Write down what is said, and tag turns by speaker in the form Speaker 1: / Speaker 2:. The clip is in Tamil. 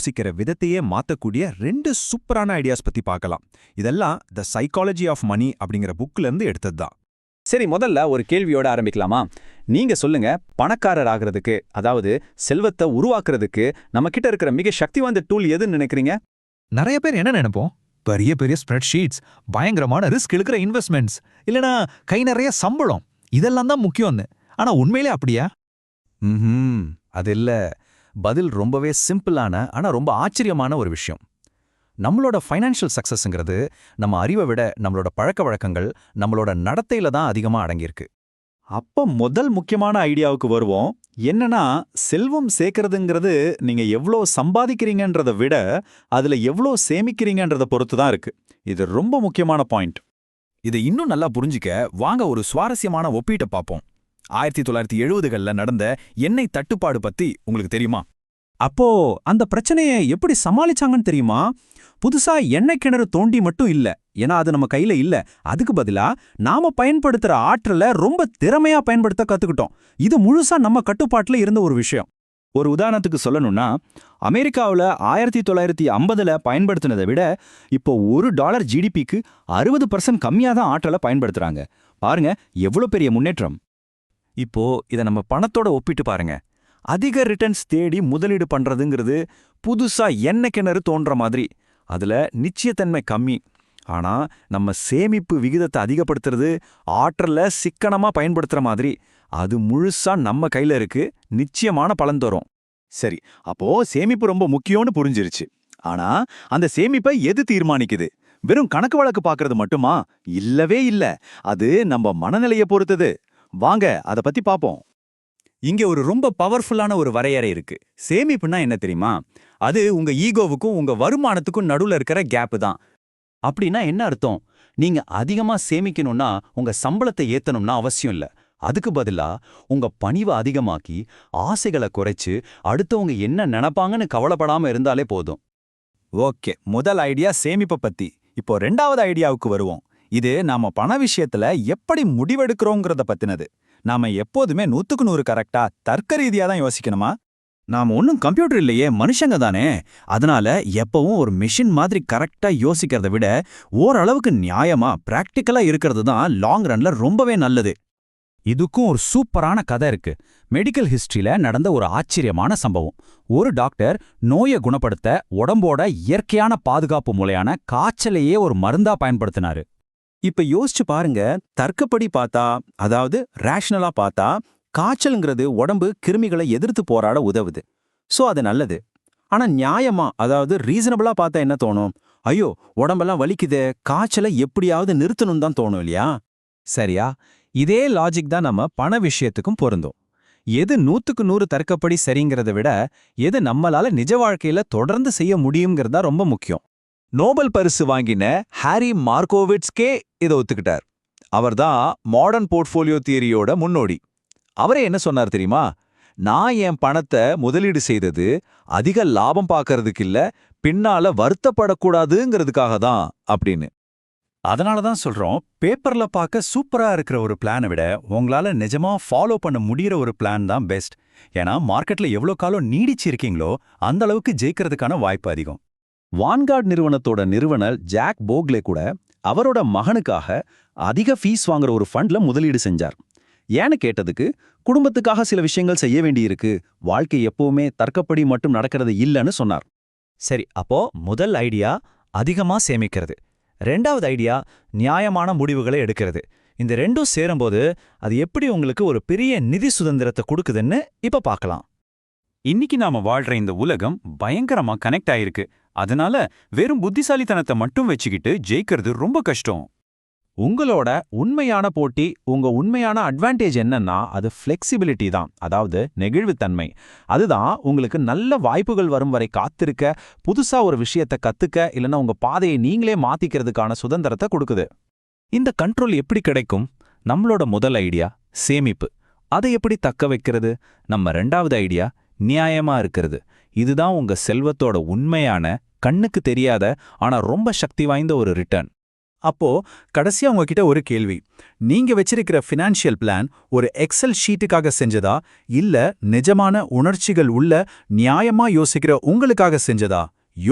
Speaker 1: யோசிக்கிற விதத்தையே மாத்தக்கூடிய 2 சூப்பரான ஐடியாஸ் பத்தி பார்க்கலாம். இதெல்லாம் த சைக்காலஜி ஆஃப் மணி அப்படிங்கிற புக்ல இருந்து எடுத்ததுதான்.
Speaker 2: சரி, முதல்ல ஒரு கேள்வியோட ஆரம்பிக்கலாமா? நீங்க சொல்லுங்க, பணக்காரர் ஆகிறதுக்கு, அதாவது செல்வத்தை உருவாக்குறதுக்கு நம்ம கிட்ட இருக்கிற மிக சக்தி வாய்ந்த டூல் எதுன்னு நினைக்கிறீங்க?
Speaker 3: நிறைய பேர் என்ன நினைப்போம், பெரிய பெரிய ஸ்ப்ரெட்ஷீட்ஸ், பயங்கரமான ரிஸ்க் எடுக்கிற இன்வெஸ்ட்மெண்ட்ஸ், இல்லனா கை நிறைய சம்பளம், இதெல்லாம் தான் முக்கியம்னு. ஆனா உண்மையிலே அப்படியா?
Speaker 4: அது இல்ல. பதில் ரொம்பவே சிம்பிளான ஆனா ரொம்ப ஆச்சரியமான ஒரு விஷயம். நம்மளோட ஃபைனான்ஷியல் சக்சஸ்ங்கிறது நம்ம அறிவை விட நம்மளோட பழக்க வழக்கங்கள், நம்மளோட நடத்தையில தான் அதிகமா அடங்கியிருக்கு.
Speaker 2: அப்ப முதல் முக்கியமான ஐடியாவுக்கு வருவோம். என்னன்னா, செல்வம் சேர்க்கறதுங்கிறது நீங்க எவ்வளோ சம்பாதிக்கிறீங்கன்றதை விட அதுல எவ்வளோ சேமிக்கிறீங்கன்றதை பொறுத்து தான் இருக்கு. இது ரொம்ப முக்கியமான பாயிண்ட்.
Speaker 4: இதை இன்னும் நல்லா புரிஞ்சிக்க வாங்க ஒரு சுவாரஸ்யமான ஒப்பீட்டை பார்ப்போம். 1970களில் நடந்த எண்ணெய் தட்டுப்பாடு பத்தி உங்களுக்கு தெரியுமா?
Speaker 1: அப்போ அந்த பிரச்சனையை எப்படி சமாளிச்சாங்கன்னு தெரியுமா? புதுசா எண்ணெய் கிணறு தோண்டி மட்டும் இல்ல, ஏன்னா அது நம்ம கையில இல்ல. அதுக்கு பதிலா நாம பயன்படுத்துற ஆற்றலை ரொம்ப திறமையா பயன்படுத்த கத்துக்கிட்டோம். இது முழுசா நம்ம கட்டுப்பாட்டுல இருந்த ஒரு விஷயம்.
Speaker 2: ஒரு உதாரணத்துக்கு சொல்லணும்னா, அமெரிக்காவில் 1950ல் பயன்படுத்தினதை விட இப்போ $1 ஜிடிபிக்கு 60% கம்மியாக தான் ஆற்றலை பயன்படுத்துறாங்க. பாருங்க எவ்வளோ பெரிய முன்னேற்றம்.
Speaker 4: இப்போ இதை நம்ம பணத்தோட ஒப்பிட்டு பாருங்க. அதிக ரிட்டர்ன்ஸ் தேடி முதலீடு பண்றதுங்கிறது புதுசா எண்ணெய் கிணறு தோன்ற மாதிரி. அதுல நிச்சயத்தன்மை கம்மி. ஆனா நம்ம சேமிப்பு விகிதத்தை அதிகப்படுத்துறது, ஆற்றலை சிக்கனமா பயன்படுத்துற மாதிரி. அது முழுசா நம்ம கையில இருக்கு, நிச்சயமான பலன் தரும்.
Speaker 2: சரி, அப்போ சேமிப்பு ரொம்ப முக்கியம்னு புரிஞ்சிருச்சு. ஆனா அந்த சேமிப்பை எது தீர்மானிக்குது? வெறும் கணக்கு வழக்கு பார்க்கறது மட்டுமா? இல்லவே இல்ல. அது நம்ம மனநிலையை பொறுத்தது. வாங்க அதை பத்தி பாப்போம்.
Speaker 4: இங்க ஒரு ரொம்ப பவர்ஃபுல்லான ஒரு வரையறை இருக்கு. சேமிப்புனா என்ன தெரியுமா? அது உங்க ஈகோவுக்கும் உங்க வருமானத்துக்கும் நடுவுல இருக்கிற கேப்பு தான். அப்படின்னா என்ன அர்த்தம்? நீங்க அதிகமா சேமிக்கணும்னா உங்க சம்பளத்தை ஏத்தணும்னா அவசியம் இல்ல. அதுக்கு பதிலா உங்க பணிவை அதிகமாக்கி ஆசைகளை குறைச்சு அடுத்தவங்க என்ன நினைப்பாங்கன்னு கவலைப்படாம இருந்தாலே போதும்.
Speaker 2: ஓகே, முதல் ஐடியா சேமிப்பை பத்தி. இப்போ 2வது ஐடியாவுக்கு வருவோம். இது நாம பண விஷயத்துல எப்படி முடிவெடுக்கிறோங்கிறத பத்தினது. நாம எப்போதுமே 100க்கு 100 கரெக்டா தர்க்க ரீதியா தான் யோசிக்கணுமா? நாம ஒன்றும் கம்ப்யூட்டர் இல்லையே, மனுஷங்க தானே. அதனால எப்பவும் ஒரு மிஷின் மாதிரி கரெக்டா யோசிக்கிறத விட ஓரளவுக்கு நியாயமா பிராக்டிக்கலா இருக்கிறது தான் லாங் ரன்ல ரொம்பவே நல்லது.
Speaker 4: இதுக்கும் ஒரு சூப்பரான கதை இருக்கு. மெடிக்கல் ஹிஸ்டரியில நடந்த ஒரு ஆச்சரியமான சம்பவம். ஒரு டாக்டர் நோயை குணப்படுத்த உடம்போட இயற்கையான பாதுகாப்பு மூலையான காய்ச்சலையே ஒரு மருந்தா பயன்படுத்தினாரு.
Speaker 2: இப்ப யோசிச்சு பாருங்க, தர்க்கப்படி பார்த்தா, அதாவது ரேஷனலா பார்த்தா, காய்ச்சல்ங்கிறது உடம்பு கிருமிகளை எதிர்த்து போராட உதவுது. சோ அது நல்லது. ஆனா நியாயமா, அதாவது ரீசனபிளா பார்த்தா என்ன தோணும்? ஐயோ, உடம்பெல்லாம் வலிக்குதே, காய்ச்சலை எப்படியாவது நிறுத்தணும் தான் தோணும் இல்லையா?
Speaker 1: சரியா? இதே லாஜிக் தான் நம்ம பண விஷயத்துக்கும் பொருந்தும். எது 100க்கு 100 தர்க்கப்படி சரிங்கிறத விட எது நம்மளால நிஜ வாழ்க்கையில தொடர்ந்து செய்ய முடியுங்கிறதா ரொம்ப முக்கியம்.
Speaker 4: நோபல் பரிசு வாங்கின ஹாரி மார்கோவிட்ஸ்கே இதை ஒத்துக்கிட்டார். அவர்தான் மாடர்ன் போர்ட்ஃபோலியோ தியரியோட முன்னோடி. அவரே என்ன சொன்னார் தெரியுமா? நான் என் பணத்தை முதலீடு செய்தது அதிக லாபம் பார்க்கறதுக்கு இல்ல, பின்னால வருத்தப்படக்கூடாதுங்கிறதுக்காக தான் அப்படின்னு.
Speaker 2: அதனால தான் சொல்றோம், பேப்பர்ல பார்க்க சூப்பரா இருக்கிற ஒரு பிளானை விட உங்களால நிஜமா ஃபாலோ பண்ண முடியற ஒரு பிளான் தான் பெஸ்ட். ஏன்னா மார்க்கெட்ல எவ்வளோ காலம் நீடிச்சு இருக்கீங்களோ அந்த அளவுக்கு ஜெயிக்கிறதுக்கான வாய்ப்பு அதிகம். வான்கார்ட் நிறுவனத்தோட நிறுவனர் ஜாக் போக்லே கூட அவரோட மகனுக்காக அதிக ஃபீஸ் வாங்குற ஒரு ஃபண்ட்ல முதலீடு செஞ்சார். ஏன்னு கேட்டதுக்கு, குடும்பத்துக்காக சில விஷயங்கள் செய்ய வேண்டியிருக்கு, வாழ்க்கை எப்பவுமே தர்க்கப்படி மட்டும் நடக்கிறது இல்லைன்னு சொன்னார்.
Speaker 4: சரி, அப்போ முதல் ஐடியா அதிகமா சேமிக்கிறது. 2வது ஐடியா நியாயமான முடிவுகளை எடுக்கிறது. இந்த ரெண்டும் சேரும்போது அது எப்படி உங்களுக்கு ஒரு பெரிய நிதி சுதந்திரத்தை கொடுக்குதுன்னு இப்ப பார்க்கலாம்.
Speaker 2: இன்னைக்கு நாம வாழ்ற இந்த உலகம் பயங்கரமா கனெக்ட் ஆயிருக்கு. அதனால வெறும் புத்திசாலித்தனத்தை மட்டும் வச்சுக்கிட்டு ஜெயிக்கிறது ரொம்ப கஷ்டம்.
Speaker 1: உங்களோட உண்மையான போட்டி, உங்க உண்மையான அட்வான்டேஜ் என்னன்னா அது ஃப்ளெக்சிபிலிட்டி தான், அதாவது நெகிழ்வுத்தன்மை. அதுதான் உங்களுக்கு நல்ல வாய்ப்புகள் வரும் வரை காத்திருக்க, புதுசா ஒரு விஷயத்தை கத்துக்க, இல்லைன்னா உங்க பாதையை நீங்களே மாத்திக்கிறதுக்கான சுதந்திரத்தை கொடுக்குது. இந்த கண்ட்ரோல் எப்படி கிடைக்கும்? நம்மளோட முதல் ஐடியா சேமிப்பு. அதை எப்படி தக்க வைக்கிறது? நம்ம 2வது ஐடியா நியாயமா இருக்கிறது. இதுதான் உங்க செல்வத்தோட உண்மையான, கண்ணுக்கு தெரியாத ஆனா ரொம்ப சக்தி வாய்ந்த ஒரு ரிட்டர்ன்.
Speaker 5: அப்போ கடைசியா உங்ககிட்ட ஒரு கேள்வி. நீங்க வச்சிருக்கிற ஃபினான்ஷியல் பிளான் ஒரு எக்ஸல் ஷீட்டுக்காக செஞ்சதா இல்ல நிஜமான உணர்ச்சிகள் உள்ள நியாயமா யோசிக்கிற உங்களுக்காக செஞ்சதா?